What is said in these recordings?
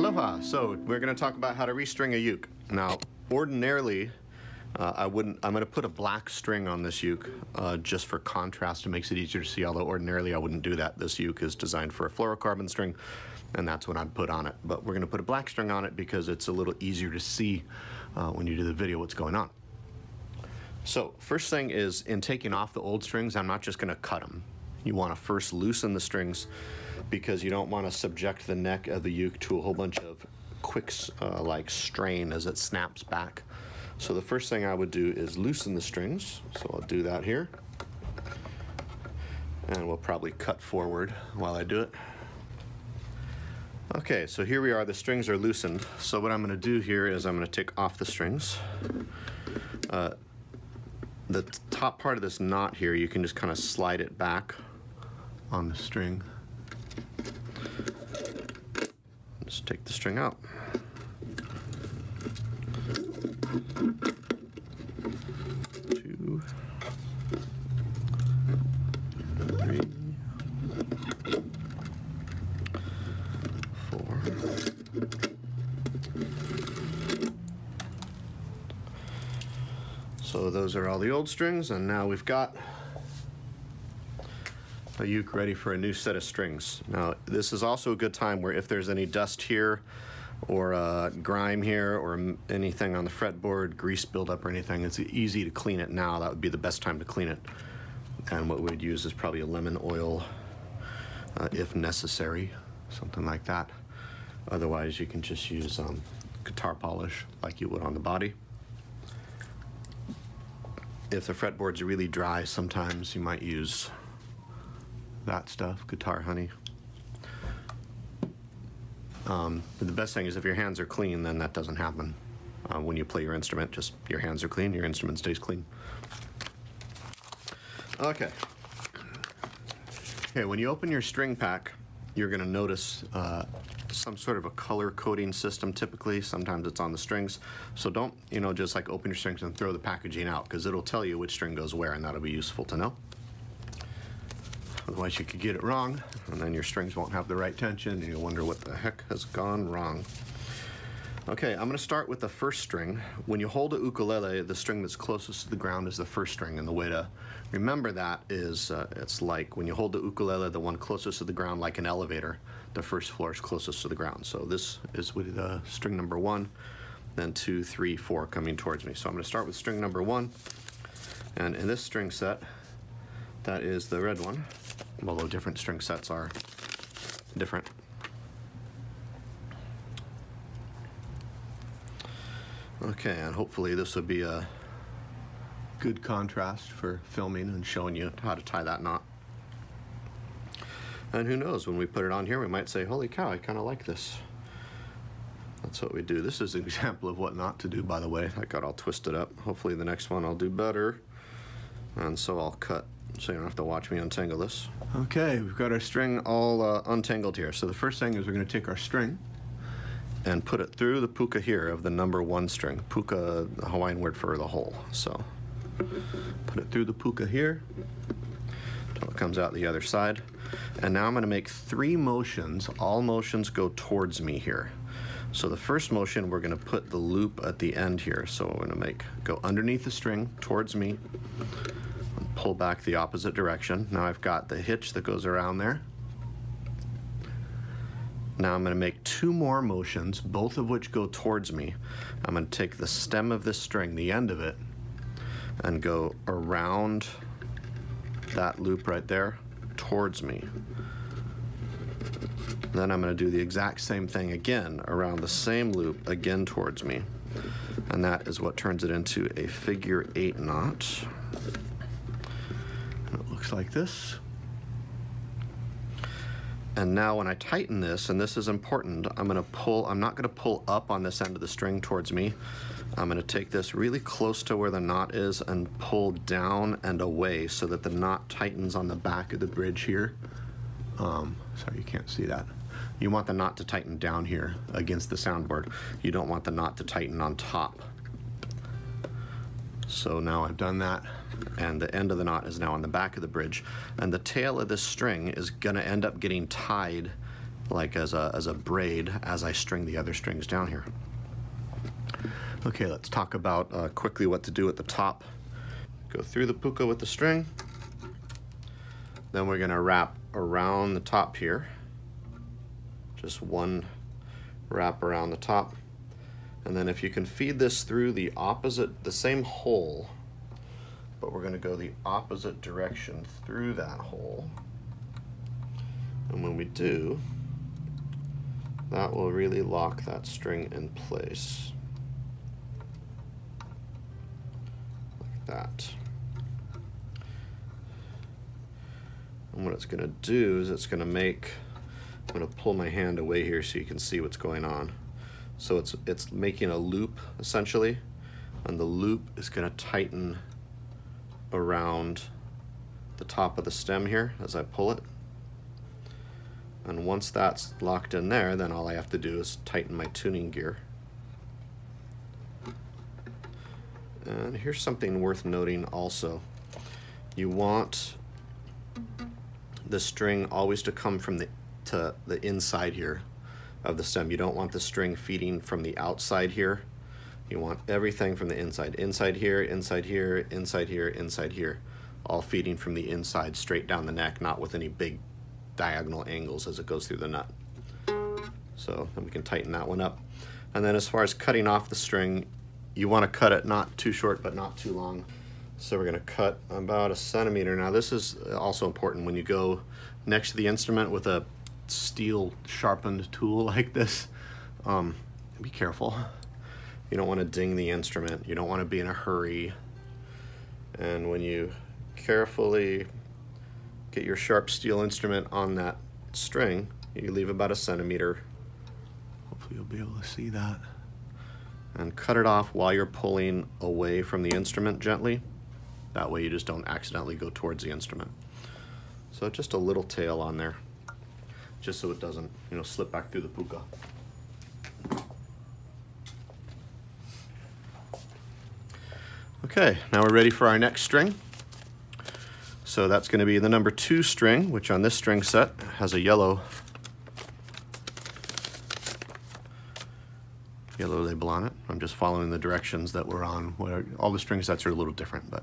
Aloha! So we're going to talk about how to restring a uke. Now, ordinarily, I'm going to put a black string on this uke just for contrast. It makes it easier to see, although ordinarily I wouldn't do that. This uke is designed for a fluorocarbon string, and that's what I'd put on it. But we're going to put a black string on it because it's a little easier to see when you do the video what's going on. So first thing is, in taking off the old strings, I'm not just going to cut them. You want to first loosen the strings because you don't want to subject the neck of the uke to a whole bunch of quick like strain as it snaps back. So the first thing I would do is loosen the strings. So I'll do that here. And we'll probably cut forward while I do it. Okay, so here we are, the strings are loosened. So what I'm going to do here is I'm going to take off the strings. The top part of this knot here, you can just kind of slide it back on the string. Just take the string out. Two, three, four. So those are all the old strings, and now we've got a uke ready for a new set of strings. Now this is also a good time where if there's any dust here or grime here or anything on the fretboard, grease buildup or anything, it's easy to clean it now. That would be the best time to clean it. And what we'd use is probably a lemon oil if necessary, something like that. Otherwise you can just use guitar polish like you would on the body. If the fretboard's really dry, sometimes you might use that stuff, guitar honey. But the best thing is if your hands are clean, then that doesn't happen. When you play your instrument, just your hands are clean, your instrument stays clean. Okay. Okay, when you open your string pack, you're going to notice some sort of a color coding system typically. Sometimes it's on the strings. So don't, just like open your strings and throw the packaging out, because it'll tell you which string goes where, and that'll be useful to know. Otherwise you could get it wrong, and then your strings won't have the right tension, and you'll wonder what the heck has gone wrong. Okay, I'm going to start with the first string. When you hold a ukulele, the string that's closest to the ground is the first string, and the way to remember that is it's like when you hold the ukulele, the one closest to the ground, like an elevator, the first floor is closest to the ground. So this is with string number 1, then 2, 3, 4 coming towards me. So I'm going to start with string number 1, and in this string set, that is the red one, although different string sets are different. Okay, and hopefully this will be a good contrast for filming and showing you how to tie that knot. And who knows, when we put it on here, we might say, holy cow, I kind of like this. That's what we do. This is an example of what not to do, by the way. I got all twisted up. Hopefully the next one I'll do better. And so I'll cut, so you don't have to watch me untangle this. Okay, we've got our string all untangled here. So the first thing is we're going to take our string and put it through the puka here of the number 1 string. Puka, the Hawaiian word for the hole. So put it through the puka here until it comes out the other side. And now I'm going to make 3 motions. All motions go towards me here. So the first motion, we're going to put the loop at the end here. So we're going to go underneath the string towards me and pull back the opposite direction. Now I've got the hitch that goes around there. Now I'm going to make 2 more motions, both of which go towards me. I'm going to take the stem of this string, the end of it, and go around that loop right there towards me. Then I'm going to do the exact same thing again around the same loop again towards me. And that is what turns it into a figure 8 knot. And it looks like this. And now when I tighten this, and this is important, I'm not going to pull up on this end of the string towards me. I'm going to take this really close to where the knot is and pull down and away so that the knot tightens on the back of the bridge here. Sorry, you can't see that. You want the knot to tighten down here against the soundboard. You don't want the knot to tighten on top. So now I've done that, and the end of the knot is now on the back of the bridge, and the tail of this string is going to end up getting tied like as a braid as I string the other strings down here. Okay, let's talk about quickly what to do at the top. Go through the puka with the string. Then we're gonna wrap around the top here. Just one wrap around the top. And then if you can feed this through the same hole, but we're gonna go the opposite direction through that hole. And when we do, that will really lock that string in place. Like that. And what it's gonna do is it's gonna make, I'm gonna pull my hand away here so you can see what's going on. So it's making a loop essentially, and the loop is gonna tighten around the top of the stem here as I pull it. And once that's locked in there, then all I have to do is tighten my tuning gear. And here's something worth noting also. You want the string always to come from the inside here of the stem. You don't want the string feeding from the outside here. You want everything from the inside. Inside here, inside here, inside here, inside here. All feeding from the inside straight down the neck, not with any big diagonal angles as it goes through the nut. So then we can tighten that one up. And then as far as cutting off the string, you want to cut it not too short but not too long. So we're going to cut about 1 centimeter. Now this is also important when you go next to the instrument with a steel sharpened tool like this. Be careful. You don't want to ding the instrument. You don't want to be in a hurry. And when you carefully get your sharp steel instrument on that string, you leave about 1 centimeter. Hopefully you'll be able to see that. And cut it off while you're pulling away from the instrument gently. That way you just don't accidentally go towards the instrument. So just a little tail on there, just so it doesn't, slip back through the puka. Okay, now we're ready for our next string. So that's going to be the number 2 string, which on this string set has a yellow label on it. I'm just following the directions that we're on. Where all the string sets are a little different, but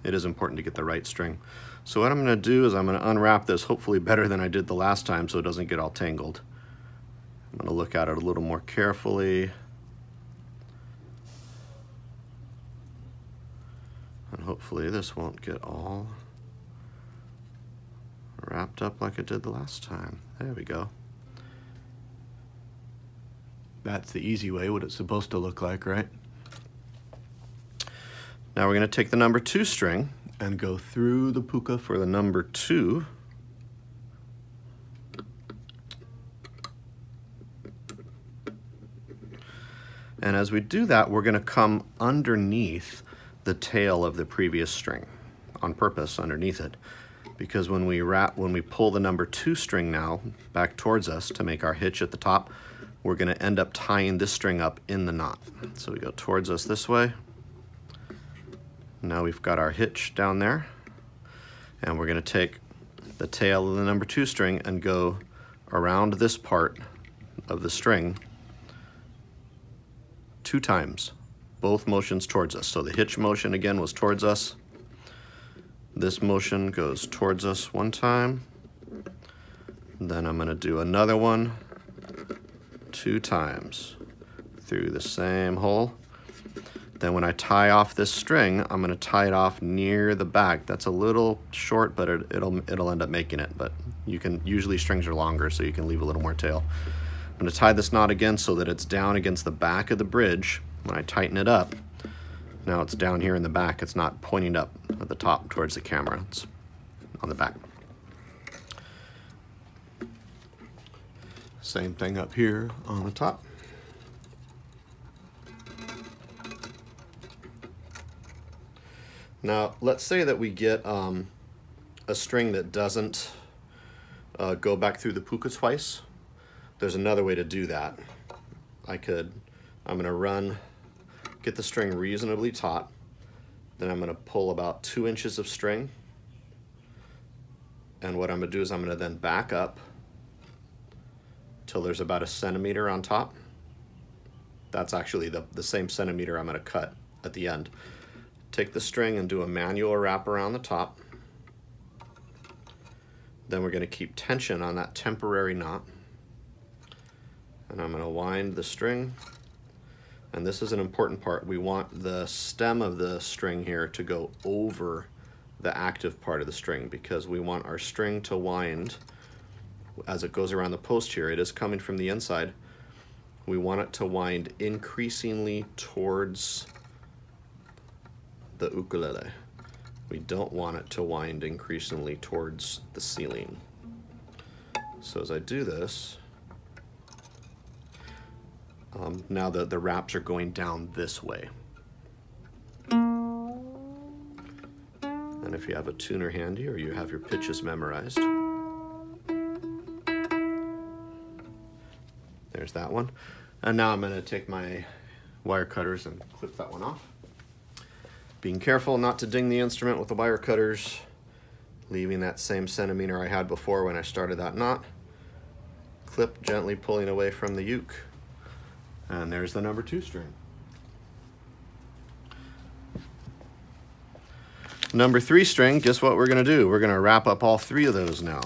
it is important to get the right string. So what I'm going to do is I'm going to unwrap this hopefully better than I did the last time so it doesn't get all tangled. I'm going to look at it a little more carefully. And hopefully this won't get all wrapped up like it did the last time. There we go. That's the easy way, what it's supposed to look like, right? Now we're going to take the number 2 string and go through the puka for the number 2. And as we do that, we're going to come underneath the tail of the previous string, on purpose underneath it, because when we pull the number 2 string now back towards us to make our hitch at the top, we're going to end up tying this string up in the knot. So we go towards us this way. Now we've got our hitch down there, and we're going to take the tail of the number 2 string and go around this part of the string 2 times, both motions towards us. So the hitch motion again was towards us. This motion goes towards us 1 time. Then I'm going to do another one 2 times through the same hole. Then when I tie off this string, I'm going to tie it off near the back. That's a little short, but it'll end up making it. But usually strings are longer, so you can leave a little more tail. I'm going to tie this knot again so that it's down against the back of the bridge. When I tighten it up, now it's down here in the back. It's not pointing up at the top towards the camera. It's on the back. Same thing up here on the top. Now, let's say that we get a string that doesn't go back through the puka twice. There's another way to do that. I'm gonna get the string reasonably taut, then I'm gonna pull about 2 inches of string And what I'm gonna do is I'm gonna then back up till there's about 1 centimeter on top. That's actually the same centimeter I'm gonna cut at the end. Take the string and do a manual wrap around the top. Then we're gonna keep tension on that temporary knot. And I'm gonna wind the string. And this is an important part. We want the stem of the string here to go over the active part of the string, because we want our string to wind as it goes around the post here. It is coming from the inside. We want it to wind increasingly towards the ukulele. We don't want it to wind increasingly towards the ceiling. So as I do this, now the wraps are going down this way. And if you have a tuner handy or you have your pitches memorized, there's that one. And now I'm going to take my wire cutters and clip that one off. Being careful not to ding the instrument with the wire cutters, leaving that same centimeter I had before when I started that knot. Clip, gently pulling away from the uke. And there's the number 2 string. Number 3 string, guess what we're gonna do? We're gonna wrap up all 3 of those now.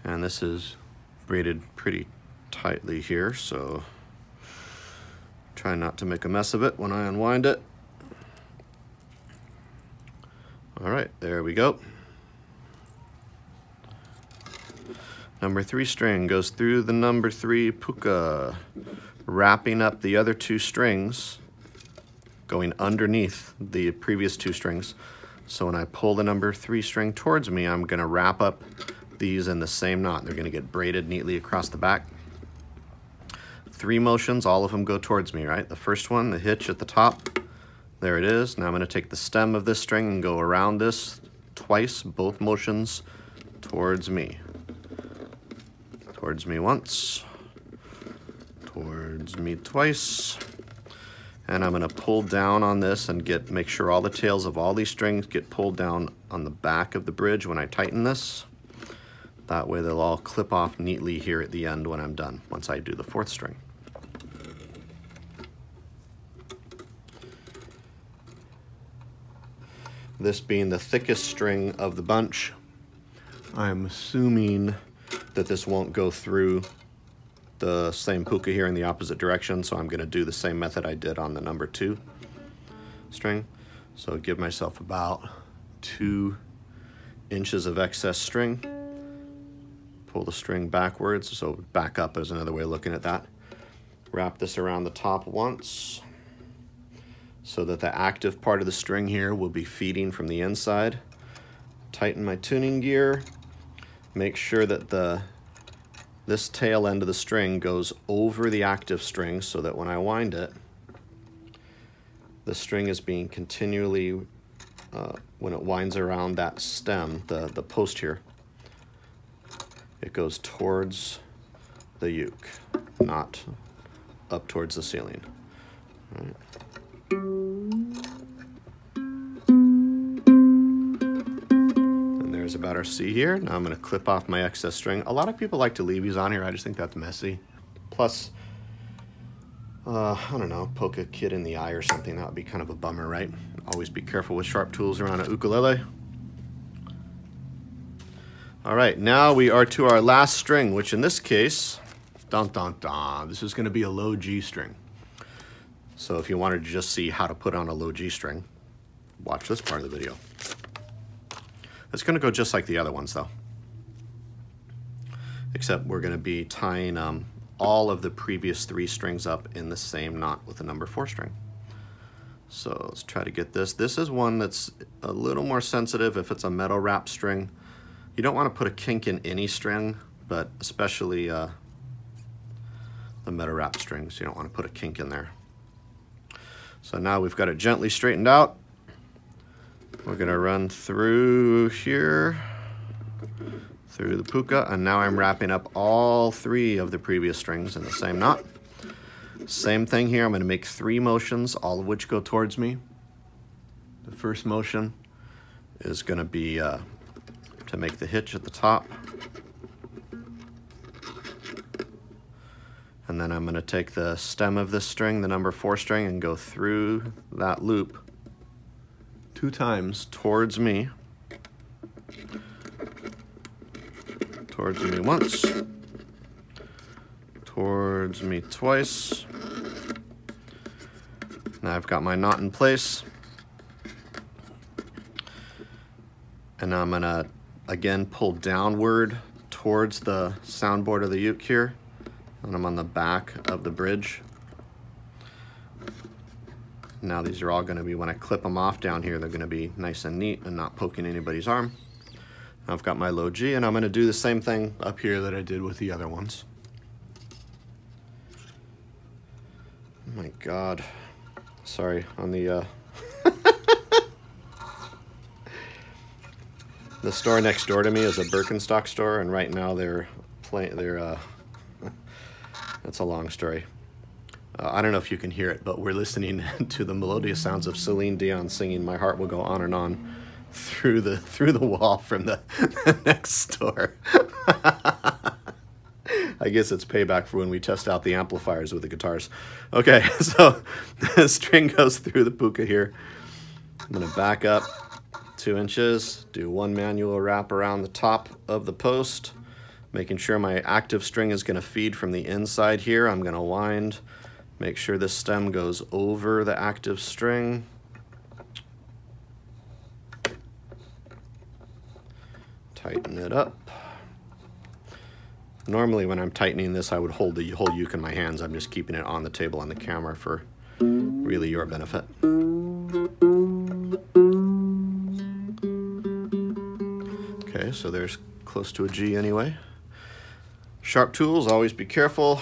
And this is braided pretty tightly here, so try not to make a mess of it when I unwind it. All right, there we go. Number 3 string goes through the number 3 puka, wrapping up the other 2 strings, going underneath the previous 2 strings. So when I pull the number 3 string towards me, I'm gonna wrap up these in the same knot. They're gonna get braided neatly across the back. 3 motions, all of them go towards me, right? The first one, the hitch at the top, there it is. Now I'm gonna take the stem of this string and go around this twice, both motions towards me. Towards me once, towards me twice. And I'm gonna pull down on this and make sure all the tails of all these strings get pulled down on the back of the bridge when I tighten this. That way they'll all clip off neatly here at the end when I'm done, once I do the 4th string. This being the thickest string of the bunch, I'm assuming that this won't go through the same puka here in the opposite direction, so I'm gonna do the same method I did on the number 2 string. So give myself about 2 inches of excess string. Pull the string backwards, so back up is another way of looking at that. Wrap this around the top once, so that the active part of the string here will be feeding from the inside. Tighten my tuning gear. Make sure that this tail end of the string goes over the active string, so that when I wind it, the string is being continually, when it winds around that stem, the post here, it goes towards the uke, not up towards the ceiling. All right. There's about our C here. Now I'm going to clip off my excess string. A lot of people like to leave these on here. I just think that's messy. Plus, I don't know, poke a kid in the eye or something. That would be kind of a bummer, right? Always be careful with sharp tools around a ukulele. All right, now we are to our last string, which in this case, dun dun dun, this is going to be a low G string. So if you wanted to just see how to put on a low G string, watch this part of the video. It's going to go just like the other ones though, except we're going to be tying all of the previous 3 strings up in the same knot with the number 4 string. So let's try to get this. This is one that's a little more sensitive if it's a metal wrap string. You don't want to put a kink in any string, but especially the metal wrap strings, you don't want to put a kink in there. So now we've got it gently straightened out. We're gonna run through here, through the puka, and now I'm wrapping up all 3 of the previous strings in the same knot. Same thing here, I'm gonna make 3 motions, all of which go towards me. The first motion is going to be to make the hitch at the top. And then I'm going to take the stem of this string, the number 4 string, and go through that loop 2 times towards me. Towards me once. Towards me twice. Now I've got my knot in place. And now I'm going to again pull downward towards the soundboard of the uke here. And I'm on the back of the bridge. Now these are all going to be, when I clip them off down here, they're going to be nice and neat and not poking anybody's arm. I've got my low G, and I'm going to do the same thing up here that I did with the other ones. Oh my God. Sorry, on the the store next door to me is a Birkenstock store, and right now they're that's a long story. I don't know if you can hear it, but we're listening to the melodious sounds of Celine Dion singing "My Heart Will Go On and On" through the wall from the next door. I guess it's payback for when we test out the amplifiers with the guitars. Okay, so the string goes through the puka here. I'm gonna back up 2 inches, do 1 manual wrap around the top of the post, making sure my active string is gonna feed from the inside here. I'm gonna wind, make sure the stem goes over the active string. Tighten it up. Normally when I'm tightening this, I would hold the whole uke in my hands. I'm just keeping it on the table on the camera for really your benefit. Okay, so there's close to a G anyway. Sharp tools, always be careful.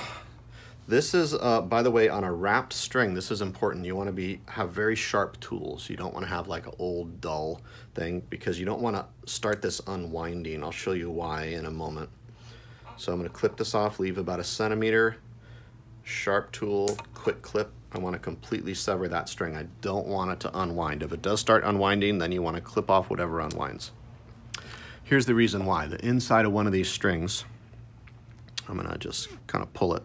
This is, by the way, on a wrapped string, this is important. You want to have very sharp tools. You don't want to have like an old dull thing, because you don't want to start this unwinding. I'll show you why in a moment. So I'm going to clip this off, leave about 1 centimeter. Sharp tool, quick clip. I want to completely sever that string. I don't want it to unwind. If it does start unwinding, then you want to clip off whatever unwinds. Here's the reason why. The inside of one of these strings, I'm going to just kind of pull it.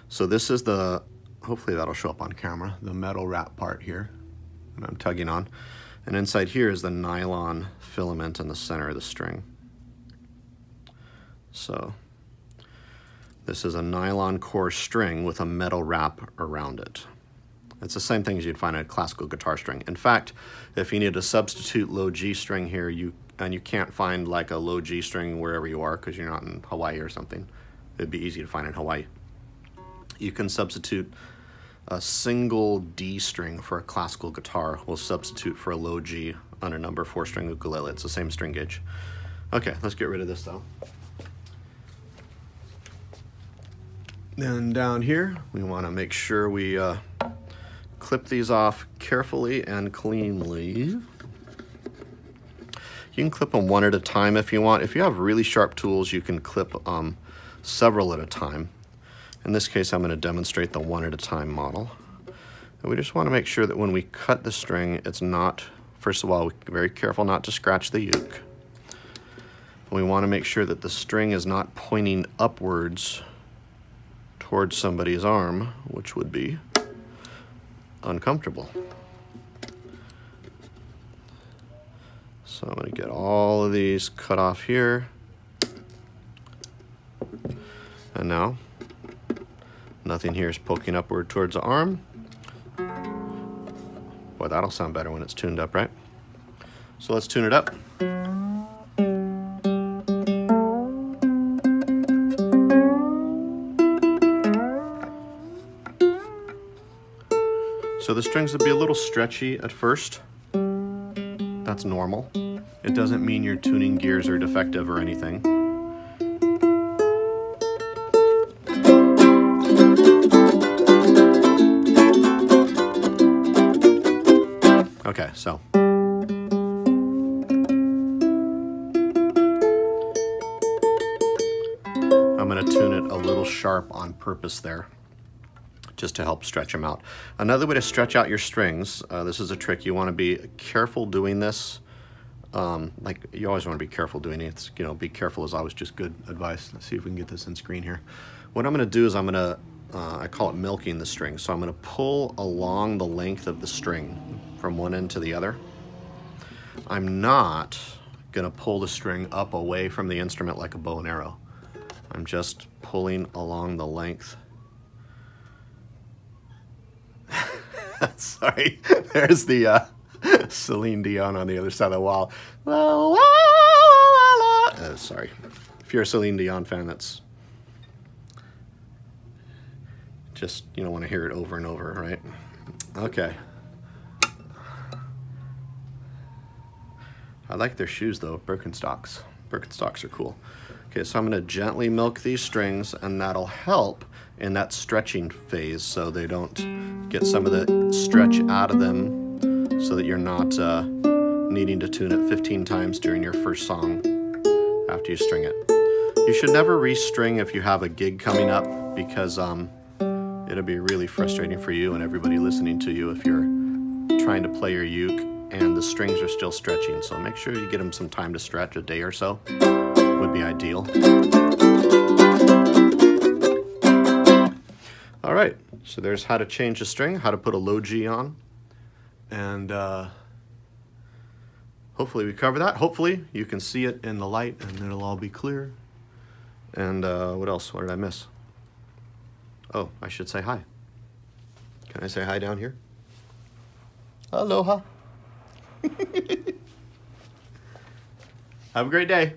So this is the, hopefully that'll show up on camera, the metal wrap part here that I'm tugging on. And inside here is the nylon filament in the center of the string. So this is a nylon core string with a metal wrap around it. It's the same thing as you'd find in a classical guitar string. In fact, if you need a substitute low G string here, and you can't find like a low G string wherever you are because you're not in Hawaii or something, it'd be easy to find in Hawaii. You can substitute a single D string for a classical guitar. Will substitute for a low G on a number 4 string ukulele. It's the same string gauge. Okay, let's get rid of this though. Then down here, we want to make sure we clip these off carefully and cleanly. You can clip them one at a time if you want. If you have really sharp tools, you can clip several at a time. In this case, I'm going to demonstrate the one at a time model. And we just want to make sure that when we cut the string, it's not, first of all, very careful not to scratch the uke. We want to make sure that the string is not pointing upwards towards somebody's arm, which would be uncomfortable. So I'm going to get all of these cut off here. And now, nothing here is poking upward towards the arm. Boy, that'll sound better when it's tuned up, right? So let's tune it up. So the strings will be a little stretchy at first. That's normal. It doesn't mean your tuning gears are defective or anything. Okay, so. I'm going to tune it a little sharp on purpose there, just to help stretch them out. Another way to stretch out your strings, this is a trick, you want to be careful doing this like you always want to be careful doing it. It's, you know, be careful is always just good advice. Let's see if we can get this in screen here. What I'm going to do is I'm going to, I call it milking the string. So I'm going to pull along the length of the string from one end to the other. I'm not going to pull the string up away from the instrument like a bow and arrow. I'm just pulling along the length. Sorry, there's the Celine Dion on the other side of the wall. La, la, la, la. Sorry, if you're a Celine Dion fan, that's just, you don't want to hear it over and over, right? Okay. I like their shoes though, Birkenstocks. Birkenstocks are cool. Okay, so I'm going to gently milk these strings, and that'll help in that stretching phase so they don't get some of the stretch out of them, so that you're not needing to tune it 15 times during your first song after you string it. You should never restring if you have a gig coming up, because it'll be really frustrating for you and everybody listening to you if you're trying to play your uke and the strings are still stretching. So make sure you get them some time to stretch, a day or so would be ideal. All right, so there's how to change the string, how to put a low G on, and hopefully we cover that. Hopefully you can see it in the light and it'll all be clear. And what else? What did I miss? Oh, I should say hi. Can I say hi down here? Aloha. Have a great day.